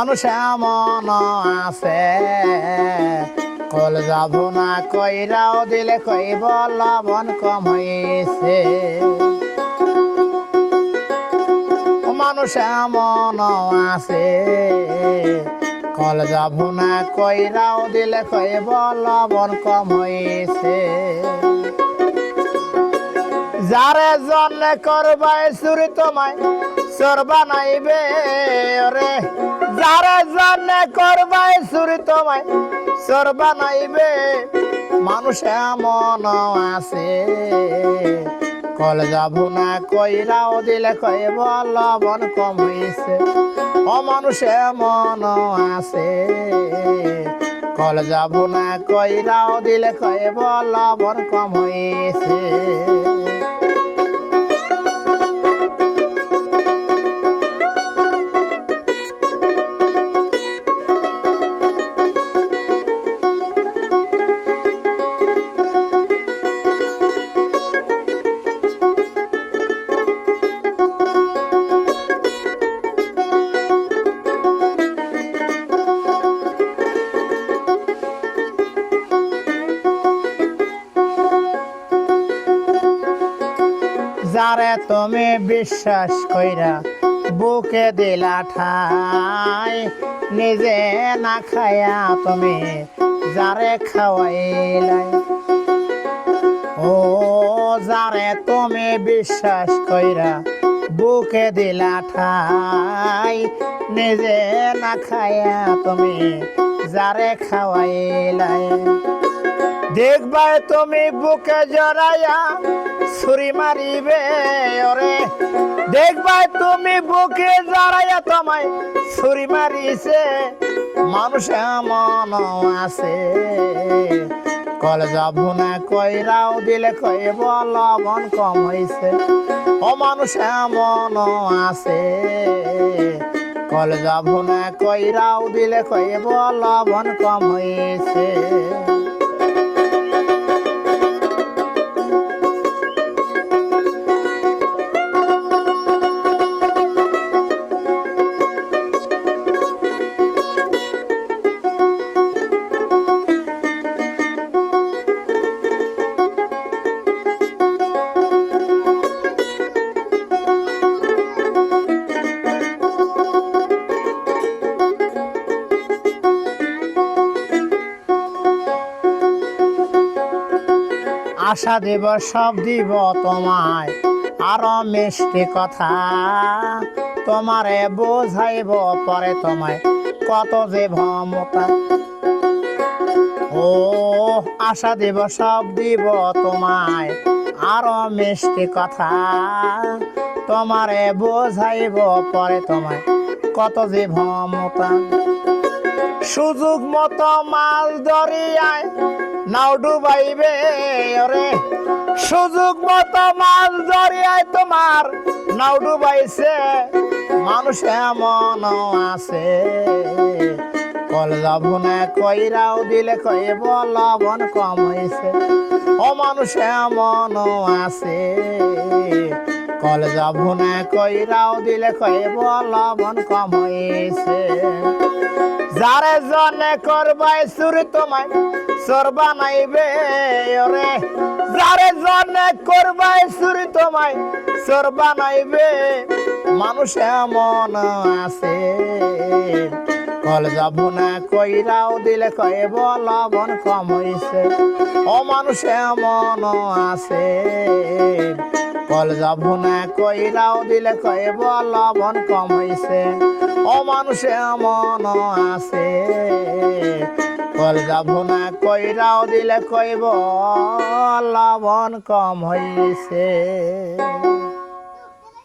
মানুষ এমন আছে কল যাব না কইরাও দিলে কইব লবণ কম হয়েছে। মানুষ এমন আছে কল যাব না কইরাও দিলে কইব লবণ কম হয়েছে। যারে জন্ম করবাই চুরি তোমায় চোর বানাইবে রে, যারে জন্ম করবাই চুরি তোমায় চোর বানাইবে। মানুষ এমন আছে কল যাব না কইরাও দিলে কইব লবণ কম হয়েছে। ও মানুষ এমন আছে কল যাব না কইরাও দিলে কইব লবণ কম হয়েছে। যারে তুমি বিশ্বাস কইরা বুকে দিলা ঠাই, নিজে না খায়া তুমি যারে খাওয়াইলাই। ও যারে তুমি বিশ্বাস কইরা বুকে দিলা ঠাই, নিজে না খায়া তুমি যারে খাওয়াইলাই। দেখবাই তুমি বুকে জড়াইয়া ছুরি মারিবে ওরে, দেখবাই তুমি বুকে জড়াইয়া তোমায় ছুরি মারিছে। মানুষ এমন আছে কল যাব না কইরাও দিলে কইব লবণ কম হয়েছে। ও মানুষ এমন আছে কল যাব না কইরাও দিলে কইব লবণ কম হয়েছে। আশা দেব সব দিব তোমায় আরো মিষ্টি কথা, তোমারে বোঝাইব পরে তোমায় কত যে ভমতা। ও আশা দেব সব দিব তোমায় আরো মিষ্টি কথা, তোমারে বোঝাইব পরে তোমায় কত যে ভমতা। সুযোগ মতো মাছ দরিয়ায় নাও ডুবাইবে ওরে, সুযোগ মতো মাছ দরিয়ায় তোমার নাও ডুবাইছে। মানুষ এমন আছে কল যাব না কইরাও দিলে কইব লবণ কম হয়েছে। ও মানুষ এমন আছে কল যাব না কইরাও দিলে কইব লবণ কম হয়েছে। যারে জন্মে করবাই চুরি তোমায় চোর বানাইবে ওরে, যারে জন্মে করবাই চুরি তোমায় চোর বানাইবে। মানুষ এমন আছে কল যাব না কইরাও দিলে কইব লবণ কম হয়েছে। ও মানুষ এমন আছে কল যাব না কইরাও দিলে কইব লবণ কম হয়েছে। ও মানুষ এমন আছে কল যাব না কইরাও দিলে কইব লবণ কম হয়েছে।